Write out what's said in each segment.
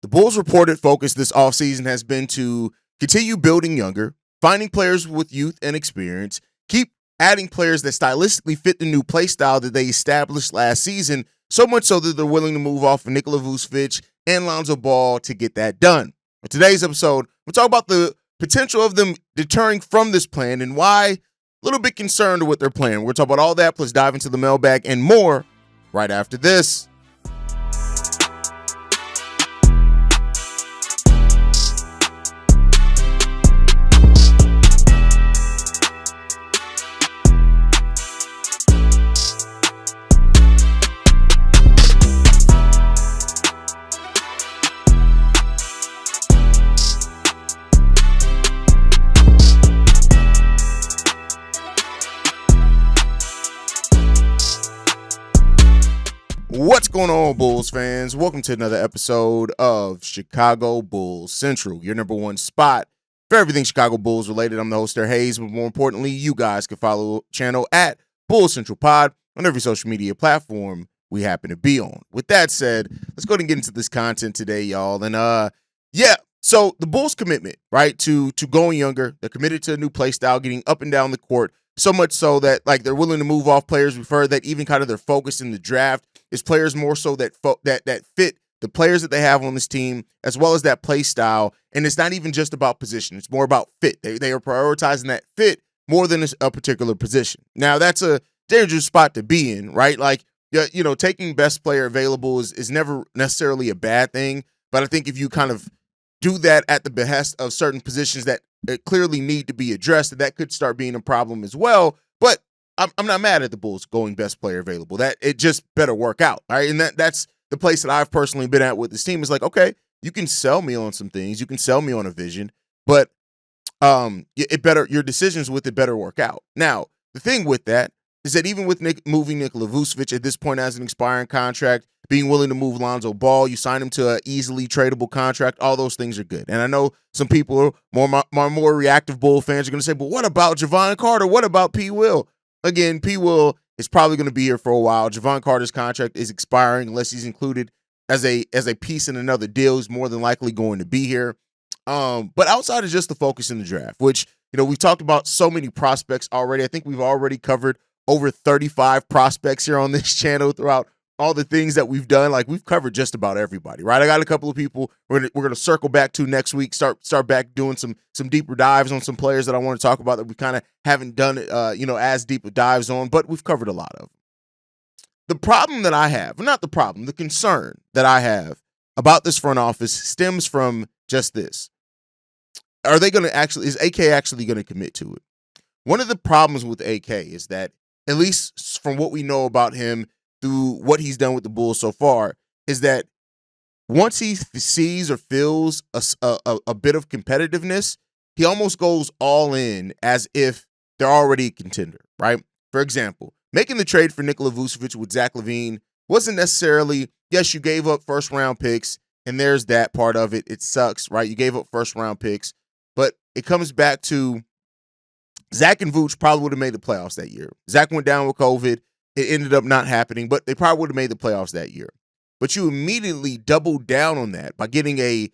The Bulls' reported focus this offseason has been to continue building younger, finding players with youth and experience, keep adding players that stylistically fit the new play style that they established last season, so much so that they're willing to move off of Nikola Vucevic and Lonzo Ball to get that done. In today's episode, we'll talk about the potential of them deterring from this plan and why a little bit concerned with their plan. We'll talk about all that, plus dive into the mailbag and more right after this. What's going on, Bulls fans? Welcome to another episode of Chicago Bulls Central, your number one spot for everything Chicago Bulls related. I'm the host there, Haize, but more importantly, you guys can follow the channel at Bulls Central Pod on every social media platform we happen to be on. With that said, let's go ahead and get into this content today, y'all. And so the Bulls' commitment, right, to going younger, they're committed to a new play style, getting up and down the court, so much so that they're willing to move off players. We've heard that even kind of their focus in the draft is players more so that fit the players that they have on this team, as well as that play style. And it's not even just about position. It's more about fit. They are prioritizing that fit more than a particular position. Now, that's a dangerous spot to be in, right? Taking best player available is never necessarily a bad thing. But I think if you kind of do that at the behest of certain positions that clearly need to be addressed, that could start being a problem as well. But I'm not mad at the Bulls going best player available. That it just better work out, all right? And that's the place that I've personally been at with this team. Is like, okay, you can sell me on some things, you can sell me on a vision, but your decisions with it better work out. Now, the thing with that is that even with moving Nikola Vucevic at this point as an expiring contract, being willing to move Lonzo Ball, you sign him to an easily tradable contract, all those things are good. And I know some people, more reactive Bull fans, are going to say, but what about Jevon Carter? What about P. Will? Again, P. Will is probably going to be here for a while. Jevon Carter's contract is expiring unless he's included as a piece in another deal. He's more than likely going to be here. But outside of just the focus in the draft, which, we've talked about so many prospects already. I think we've already covered over 35 prospects here on this channel throughout all the things that we've done. We've covered just about everybody, right? I got a couple of people we're gonna circle back to next week, start back doing some deeper dives on some players that I want to talk about that we kind of haven't done as deep dives on, but we've covered a lot of them. The problem that I have, not the problem, the concern that I have about this front office stems from just this. Is AK actually going to commit to it? One of the problems with AK is that, at least from what we know about him through what he's done with the Bulls so far, is that once he sees or feels a bit of competitiveness, he almost goes all in as if they're already a contender, right? For example, making the trade for Nikola Vucevic with Zach LaVine wasn't necessarily, yes, you gave up first-round picks, and there's that part of it. It sucks, right? You gave up first-round picks, but it comes back to Zach and Vooch probably would have made the playoffs that year. Zach went down with COVID. It ended up not happening, but they probably would have made the playoffs that year. But you immediately doubled down on that by getting a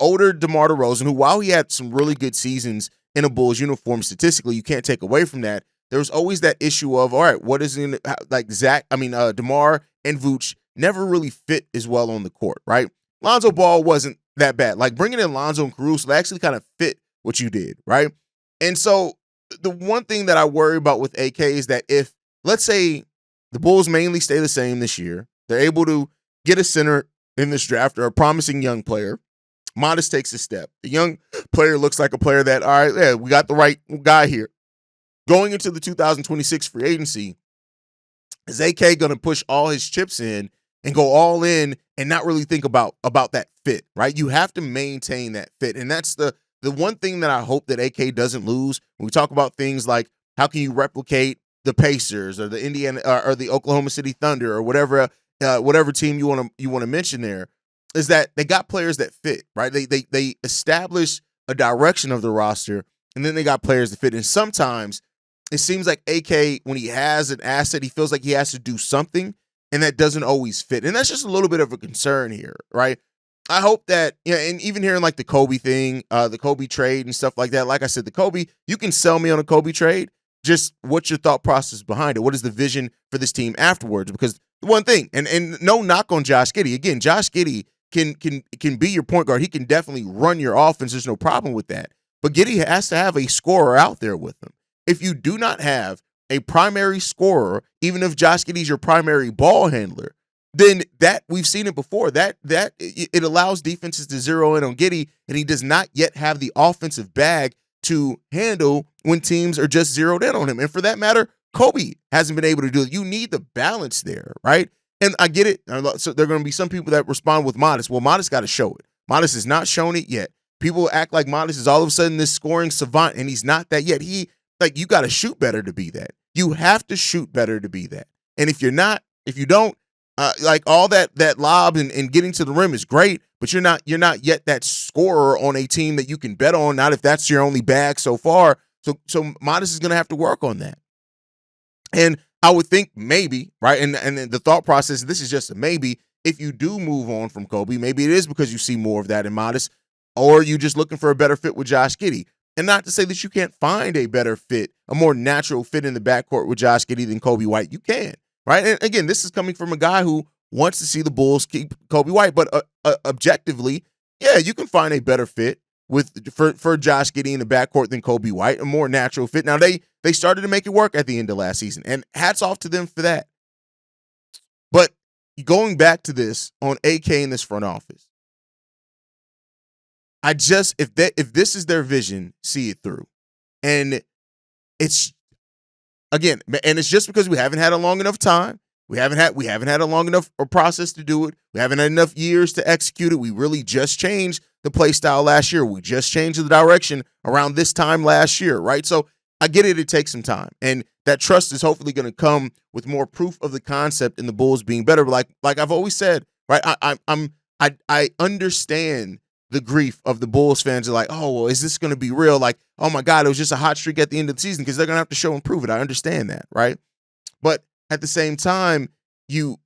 older DeMar DeRozan, who, while he had some really good seasons in a Bulls uniform, statistically, you can't take away from that. There was always that issue of, all right, what is in DeMar and Vooch never really fit as well on the court, right? Lonzo Ball wasn't that bad. Bringing in Lonzo and Caruso actually kind of fit what you did, right? And so the one thing that I worry about with AK is that if, let's say, the Bulls mainly stay the same this year, they're able to get a center in this draft or a promising young player, Modest takes a step. The young player looks like a player that, all right, yeah, we got the right guy here. Going into the 2026 free agency, is AK going to push all his chips in and go all in and not really think about that fit, right? You have to maintain that fit. And that's the one thing that I hope that AK doesn't lose when we talk about things like how can you replicate the Pacers or the Indiana or the Oklahoma City Thunder or whatever team you want to mention there, is that they got players that fit, right? They establish a direction of the roster, and then they got players that fit. And sometimes it seems like AK, when he has an asset, he feels like he has to do something, and that doesn't always fit. And that's just a little bit of a concern here, right? I hope that, and even hearing like the Coby thing, the Coby trade and stuff like that. Like I said, the Coby, you can sell me on a Coby trade. Just what's your thought process behind it? What is the vision for this team afterwards? Because one thing, and no knock on Josh Giddey. Again, Josh Giddey can be your point guard. He can definitely run your offense. There's no problem with that. But Giddey has to have a scorer out there with him. If you do not have a primary scorer, even if Josh Giddey's your primary ball handler, then that we've seen it before. That it allows defenses to zero in on Giddy, and he does not yet have the offensive bag to handle when teams are just zeroed in on him. And for that matter, Coby hasn't been able to do it. You need the balance there, right? And I get it. So there are going to be some people that respond with Modest. Well, Modest got to show it. Modest has not shown it yet. People act like Modest is all of a sudden this scoring savant, and he's not that yet. You got to shoot better to be that. You have to shoot better to be that. And if you don't, like all that lob and getting to the rim is great, but you're not yet that scorer on a team that you can bet on. Not if that's your only bag so far. So Modest is going to have to work on that. And I would think maybe, right? And the thought process, this is just a maybe. If you do move on from Coby, maybe it is because you see more of that in Modest, or you just looking for a better fit with Josh Giddey. And not to say that you can't find a better fit, a more natural fit in the backcourt with Josh Giddey than Coby White. You can, right? And again, this is coming from a guy who wants to see the Bulls keep Coby White, but objectively, yeah, you can find a better fit for Josh Giddey in the backcourt than Coby White, a more natural fit. Now they started to make it work at the end of last season, and hats off to them for that. But going back to this on AK in this front office, if this is their vision, see it through. And it's just because we haven't had a long enough time. We haven't had a long enough process to do it. We haven't had enough years to execute it. We really just changed the play style last year. We just changed the direction around this time last year, right? So I get it. It takes some time, and that trust is hopefully going to come with more proof of the concept and the Bulls being better. But like I've always said, right? I understand the grief of the Bulls fans are like, oh, well, is this going to be real? Like, oh my God, it was just a hot streak at the end of the season, because they're going to have to show and prove it. I understand that, right? But at the same time, you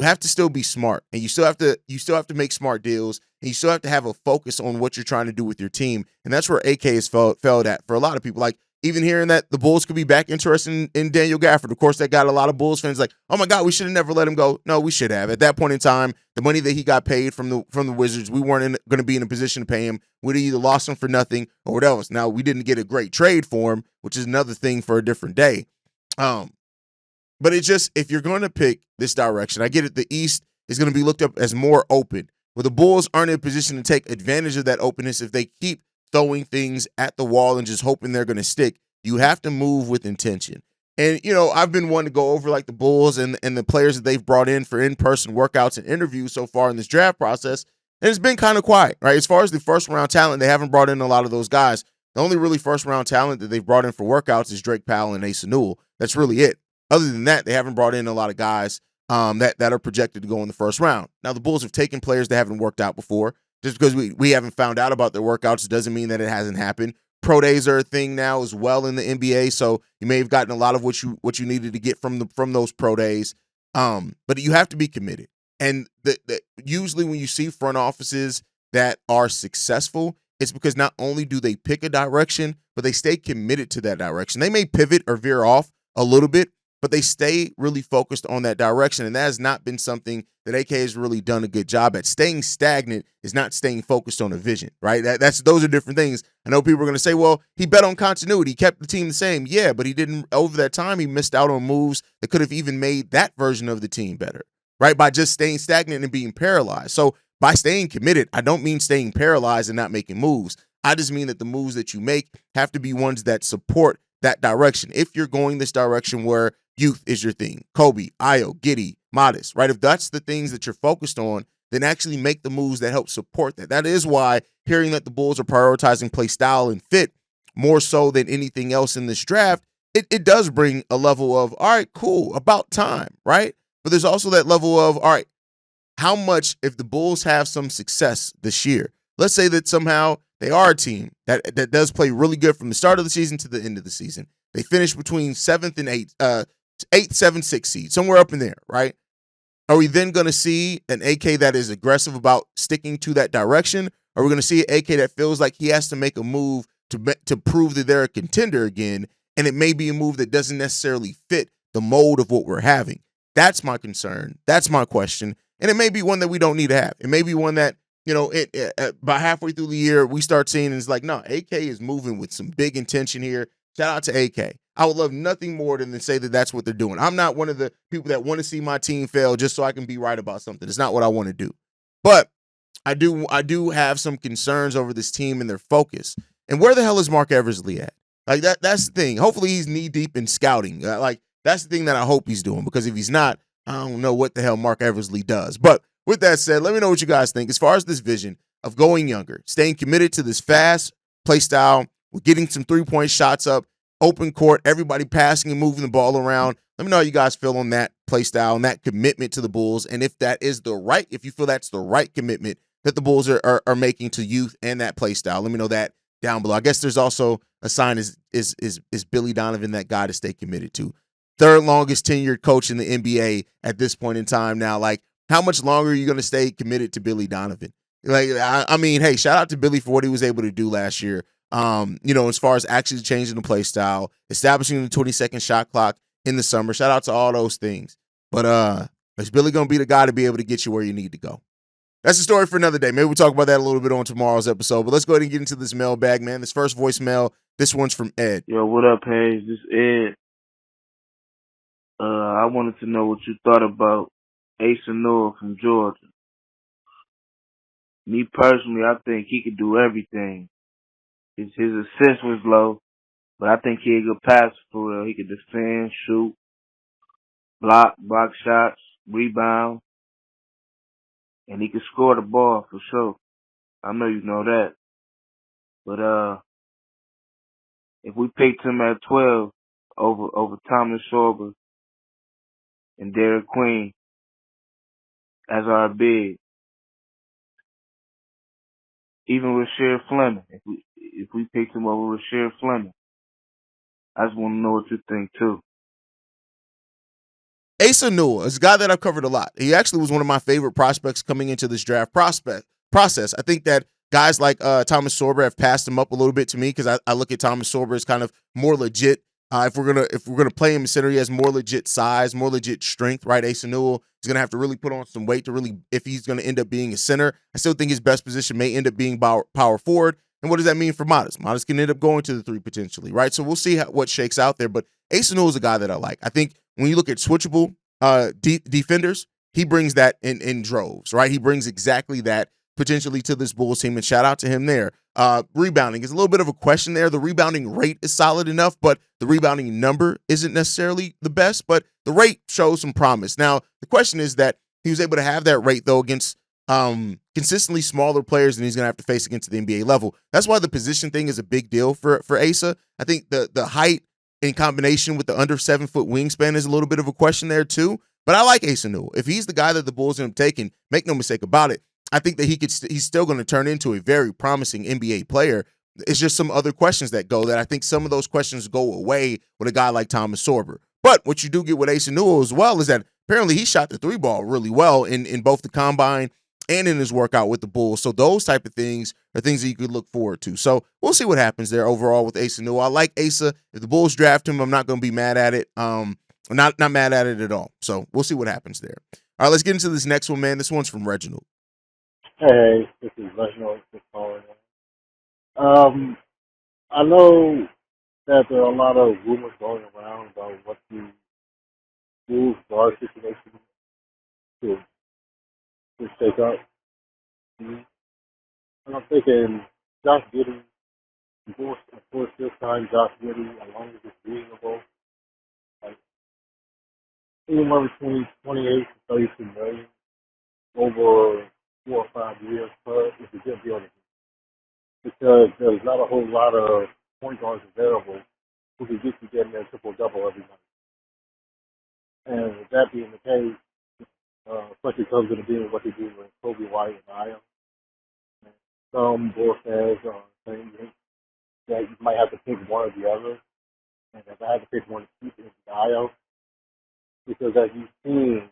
have to still be smart, and you still have to make smart deals, and you still have to have a focus on what you're trying to do with your team. And that's where AK has failed at for a lot of people. Like, even hearing that the Bulls could be back interested in Daniel Gafford. Of course, that got a lot of Bulls fans like, oh my God, we should have never let him go. No, we should have. At that point in time, the money that he got paid from the Wizards, we weren't going to be in a position to pay him. We'd either lost him for nothing or whatever. Now, we didn't get a great trade for him, which is another thing for a different day. But it's just, if you're going to pick this direction, I get it. The East is going to be looked up as more open, where the Bulls aren't in a position to take advantage of that openness. If they keep throwing things at the wall and just hoping they're going to stick, you have to move with intention. And, I've been one to go over like the Bulls and the players that they've brought in for in-person workouts and interviews so far in this draft process. And it's been kind of quiet, right? As far as the first-round talent, they haven't brought in a lot of those guys. The only really first-round talent that they've brought in for workouts is Drake Powell and Asa Newell. That's really it. Other than that, they haven't brought in a lot of guys that are projected to go in the first round. Now, the Bulls have taken players that haven't worked out before. Just because we haven't found out about their workouts doesn't mean that it hasn't happened. Pro days are a thing now as well in the NBA, so you may have gotten a lot of what you needed to get from those pro days. But you have to be committed. And usually when you see front offices that are successful, it's because not only do they pick a direction, but they stay committed to that direction. They may pivot or veer off a little bit, but they stay really focused on that direction. And that has not been something that AK has really done a good job at. Staying stagnant is not staying focused on a vision, right? Those are different things. I know people are going to say, well, he bet on continuity, kept the team the same. Yeah, but he didn't, over that time, he missed out on moves that could have even made that version of the team better, right? By just staying stagnant and being paralyzed. So by staying committed, I don't mean staying paralyzed and not making moves. I just mean that the moves that you make have to be ones that support that direction. If you're going this direction where youth is your thing, Coby, Ayo, Giddy, Modest, right? If that's the things that you're focused on, then actually make the moves that help support that. That is why hearing that the Bulls are prioritizing play style and fit more so than anything else in this draft, it does bring a level of, all right, cool, about time, right? But there's also that level of, all right, how much, if the Bulls have some success this year, let's say that somehow they are a team that does play really good from the start of the season to the end of the season. They finish between 7th and 8th, 8th, 7th, 6th seed, somewhere up in there, right? Are we then going to see an AK that is aggressive about sticking to that direction? Or are we going to see an AK that feels like he has to make a move to prove that they're a contender again, and it may be a move that doesn't necessarily fit the mold of what we're having? That's my concern. That's my question. And it may be one that we don't need to have. It may be one that, by halfway through the year, we start seeing it's like, no, AK is moving with some big intention here. Shout out to AK. I would love nothing more than to say that that's what they're doing. I'm not one of the people that want to see my team fail just so I can be right about something. It's not what I want to do. But I do have some concerns over this team and their focus. And where the hell is Mark Eversley at? Like that's the thing. Hopefully he's knee deep in scouting. Like that's the thing that I hope he's doing, because if he's not, I don't know what the hell Mark Eversley does. But with that said, let me know what you guys think as far as this vision of going younger, staying committed to this fast play style, getting some three-point shots up, open court, everybody passing and moving the ball around. Let me know how you guys feel on that play style and that commitment to the Bulls, and if you feel that's the right commitment that the Bulls are making to youth and that play style. Let me know that down below. I guess there's also a sign is Billy Donovan that guy to stay committed to. Third longest tenured coach in the NBA at this point in time now. Like, how much longer are you going to stay committed to Billy Donovan? Like, I mean, hey, shout out to Billy for what he was able to do last year. As far as actually changing the play style, establishing the 20-second shot clock in the summer. Shout out to all those things. But is Billy going to be the guy to be able to get you where you need to go? That's the story for another day. Maybe we'll talk about that a little bit on tomorrow's episode. But let's go ahead and get into this mailbag, man. This first voicemail, this one's from Ed. Yo, what up, Haize? This is Ed. I wanted to know what you thought about Noah from Georgia. Me personally, I think he could do everything. His assist was low, but I think he's a good passer for real. He could defend, shoot, block shots, rebound, and he could score the ball for sure. I know you know that. But if we picked him at 12 over Thomas Sorber and Derek Queen as our big, even Rasheed Fleming, if we picked him over Rasheed Fleming, I just want to know what you think too. Noah is a guy that I've covered a lot. He actually was one of my favorite prospects coming into this draft process. I think that guys like Thomas Sorber have passed him up a little bit to me, because I look at Thomas Sorber as kind of more legit. If we're gonna play him in center, he has more legit size, more legit strength. Right, Noah is gonna have to really put on some weight to really, if he's gonna end up being a center. I still think his best position may end up being power forward. And what does that mean for Modest? Modest can end up going to the three potentially, right? So we'll see what shakes out there. But Noah is a guy that I like. I think when you look at switchable defenders, he brings that in droves, right? He brings exactly that potentially to this Bulls team, and shout out to him there. Rebounding is a little bit of a question there. The rebounding rate is solid enough, but the rebounding number isn't necessarily the best, but the rate shows some promise. Now, the question is that he was able to have that rate, though, against consistently smaller players than he's going to have to face against the NBA level. That's why the position thing is a big deal for Asa. I think the height in combination with the under 7-foot wingspan is a little bit of a question there too. But I like Asa Newell. If he's the guy that the Bulls end up taking, make no mistake about it, I think that he's still going to turn into a very promising NBA player. It's just some other questions that go that I think some of those questions go away with a guy like Thomas Sorber. But what you do get with Asa Newell as well is that apparently he shot the three ball really well in both the combine and in his workout with the Bulls. So those type of things are things that you could look forward to. So we'll see what happens there overall with Asa Newell. I like Asa. If the Bulls draft him, I'm not going to be mad at it. Not mad at it at all. So we'll see what happens there. All right, let's get into this next one, man. This one's from Reginald. Hey, this is Reginald. I know that there are a lot of rumors going around about what the Bulls guard situation to shake up. And I'm thinking Josh Giddy, of course, this time Josh Giddy, as long as it's reasonable, like anywhere between 28 to 32 million over 4 or 5 years per is a good deal to me. Because there's not a whole lot of point guards available who can get you getting their triple-double every night. And with that being the case, especially comes into being what they do with Coby White and Io. Some Bulls fans are saying that you might have to pick one or the other. And if I had to pick one to keep, it's Io. Because as you've seen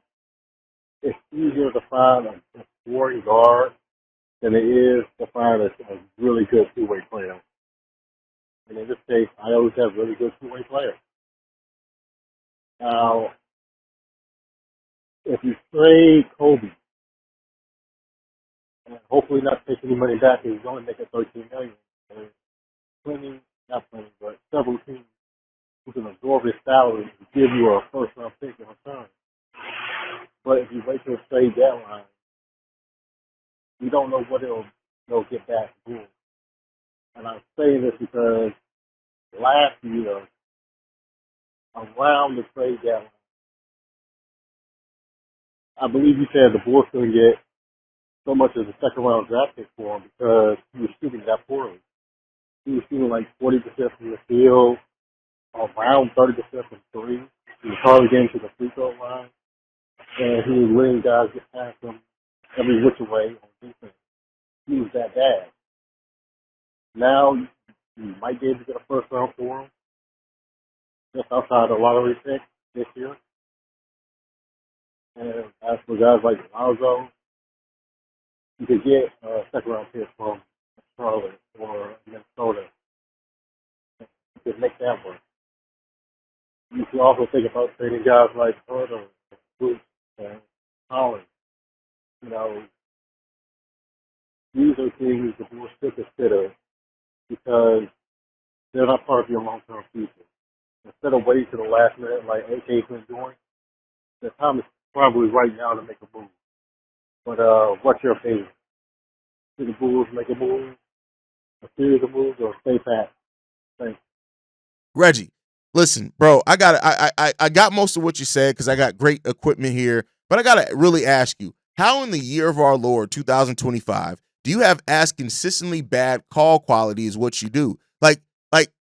it's easier to find a scoring guard than it is to find a really good two-way player. And in this case, I always have really good two-way players. Now, if you trade Coby, and hopefully not take any money back, he's only making $13 million. And but several teams who can absorb his salary to give you a first-round pick in return. But if you wait till the trade deadline, you don't know what they'll get back to do. And I'm saying this because last year, around the trade deadline, I believe you said the Bulls couldn't get so much as a second-round draft pick for him because he was shooting that poorly. He was shooting like 40% from the field, around 30% from three. He was hardly getting to the free throw line, and he was letting guys get past him every which way on defense. He was that bad. Now you might be able to get a first round for him, just outside the lottery pick this year. And as for guys like Lonzo, you could get a second round pick from Charlotte or Minnesota. You could make that work. You can also think about trading guys like Arturas, Vucevic, and Holland. You know, these are things the Bulls should consider because they're not part of your long-term future. Instead of waiting to the last minute like AK's been doing, the time is probably right now to make a move. But what's your opinion? Should the Bulls make a move, a series of moves, or stay pat? Thanks. Reggie, listen, bro, I got most of what you said because I got great equipment here, but I gotta really ask you, how in the year of our Lord 2025 do you have as consistently bad call quality as what you do? Like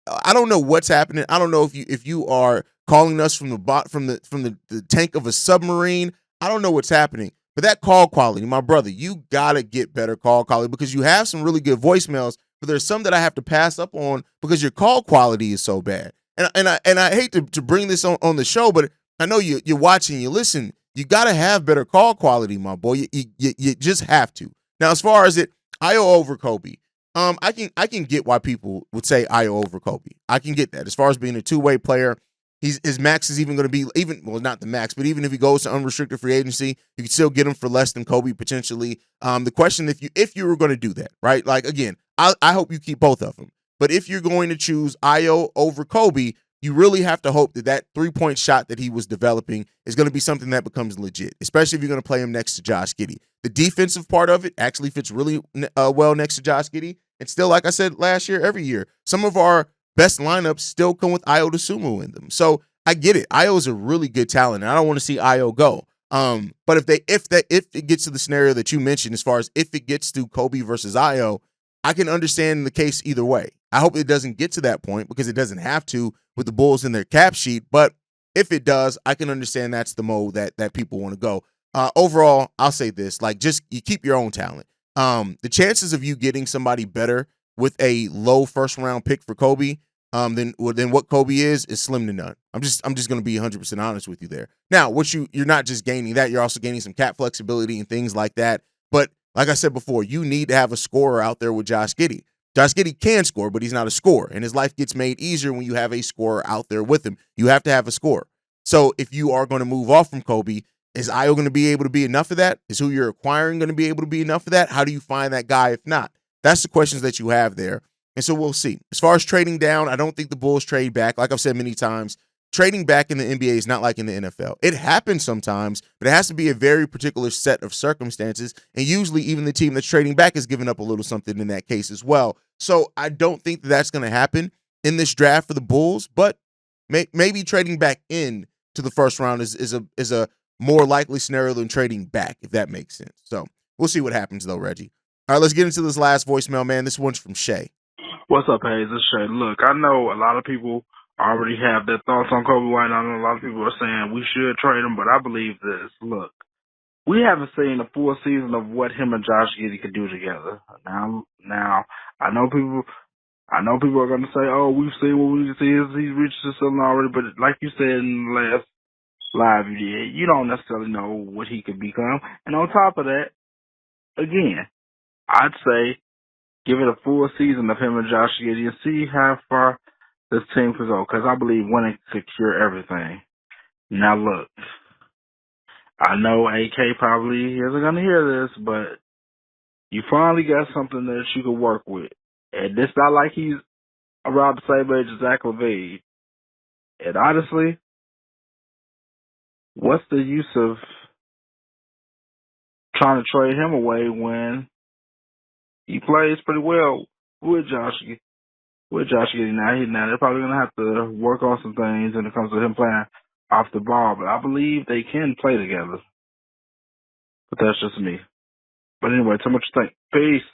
I don't know what's happening. I don't know if you are calling us from the tank of a submarine. I don't know what's happening. But that call quality, my brother, you gotta get better call quality because you have some really good voicemails, but there's some that I have to pass up on because your call quality is so bad. And I hate to bring this on the show, but I know you're watching, you listen. You gotta have better call quality, my boy. You just have to. Now, as far as Io over Coby, I can get why people would say Io over Coby. I can get that. As far as being a two-way player, his max is even going to be not the max, but even if he goes to unrestricted free agency, you can still get him for less than Coby potentially. The question if you were going to do that, right? Like again, I hope you keep both of them. But if you're going to choose Io over Coby, you really have to hope that 3-point shot that he was developing is going to be something that becomes legit, especially if you're going to play him next to Josh Giddey. The defensive part of it actually fits really well next to Josh Giddey. And still, like I said last year, every year, some of our best lineups still come with Io DeSumo in them. So I get it. Io is a really good talent, and I don't want to see Io go. But if it gets to the scenario that you mentioned, as far as if it gets to Coby versus Io, I can understand the case either way. I hope it doesn't get to that point because it doesn't have to with the Bulls in their cap sheet. But if it does, I can understand that's the mode that people want to go. Overall, I'll say this: like, just you keep your own talent. The chances of you getting somebody better with a low first round pick for Coby than what Coby is slim to none. I'm just going to be 100% honest with you there. Now, you're not just gaining that, you're also gaining some cap flexibility and things like that. But like I said before, you need to have a scorer out there with Josh Giddey. Josh Giddey can score, but he's not a scorer, and his life gets made easier when you have a scorer out there with him. You have to have a scorer. So if you are going to move off from Coby, is Io going to be able to be enough of that? Is who you're acquiring going to be able to be enough of that? How do you find that guy if not? That's the questions that you have there. And so we'll see. As far as trading down, I don't think the Bulls trade back. Like I've said many times, trading back in the NBA is not like in the NFL. It happens sometimes, but it has to be a very particular set of circumstances. And usually even the team that's trading back is giving up a little something in that case as well. So I don't think that's going to happen in this draft for the Bulls, but maybe trading back in to the first round is a more likely scenario than trading back, if that makes sense. So we'll see what happens though, Reggie. All right, let's get into this last voicemail, man. This one's from Shay. What's up, Haize? It's Shay. Look, I know a lot of people already have their thoughts on Coby White. I know a lot of people are saying we should trade him, but I believe this. Look, we haven't seen a full season of what him and Josh Giddey could do together. Now, I know people are going to say, oh, we've seen what we see. He's reached the ceiling already. But like you said in the last live you did. You don't necessarily know what he could become. And on top of that, again, I'd say give it a full season of him and Josh Giddey and see how far this team could go. Because I believe winning could cure everything. Now look, I know AK probably isn't going to hear this, but you finally got something that you can work with. And it's not like he's around the same age as Zach LaVine. And honestly, what's the use of trying to trade him away when he plays pretty well with Josh Giddey? Now they're probably going to have to work on some things when it comes to him playing off the ball, but I believe they can play together. But that's just me. But anyway, tell me what you think. Peace.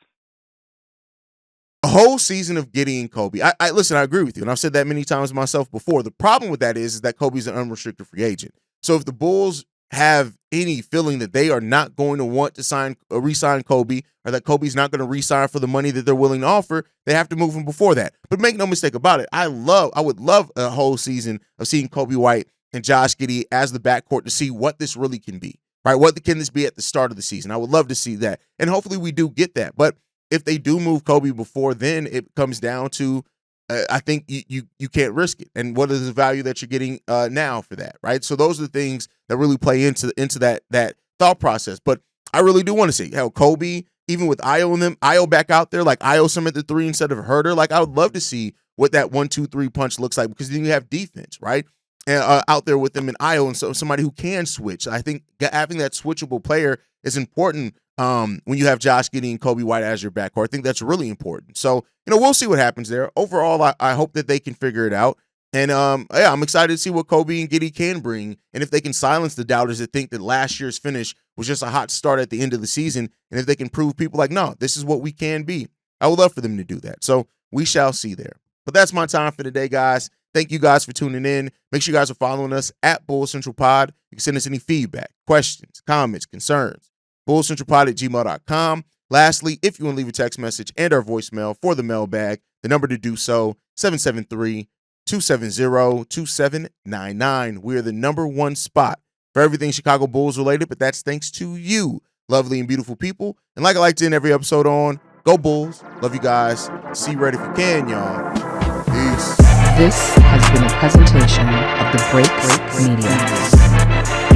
A whole season of Giddey and Coby. I listen, I agree with you, and I've said that many times myself before. The problem with that is that Coby's an unrestricted free agent. So if the Bulls have any feeling that they are not going to want to re-sign Coby, or that Coby's not going to re-sign for the money that they're willing to offer, they have to move him before that. But make no mistake about it, I would love a whole season of seeing Coby White and Josh Giddey as the backcourt to see what this really can be, right? What can this be at the start of the season? I would love to see that, and hopefully we do get that. But if they do move Coby before then, it comes down to I think you can't risk it. And what is the value that you're getting now for that, right? So those are the things that really play into that thought process. But I really do want to see how Coby, even with Io and them, Io back out there, like Io some at the three instead of Herter. Like I would love to see what that 1-2-3 punch looks like, because then you have defense, right? And out there with them in Io, and so somebody who can switch. I think having that switchable player is important when you have Josh Giddey and Coby White as your backcourt. I think that's really important. So, we'll see what happens there. Overall, I hope that they can figure it out. And I'm excited to see what Coby and Giddey can bring, and if they can silence the doubters that think that last year's finish was just a hot start at the end of the season, and if they can prove people like, no, this is what we can be. I would love for them to do that. So we shall see there. But that's my time for today, guys. Thank you guys for tuning in. Make sure you guys are following us at Bulls Central Pod. You can send us any feedback, questions, comments, concerns. BullsCentralPod@gmail.com. Lastly, if you want to leave a text message and our voicemail for the mailbag, the number to do so, 773-270-2799. We are the #1 spot for everything Chicago Bulls related, but that's thanks to you, lovely and beautiful people. And like I like to end every episode on, go Bulls. Love you guys. See you right if you can, y'all. Peace. This has been a presentation of the Break Media.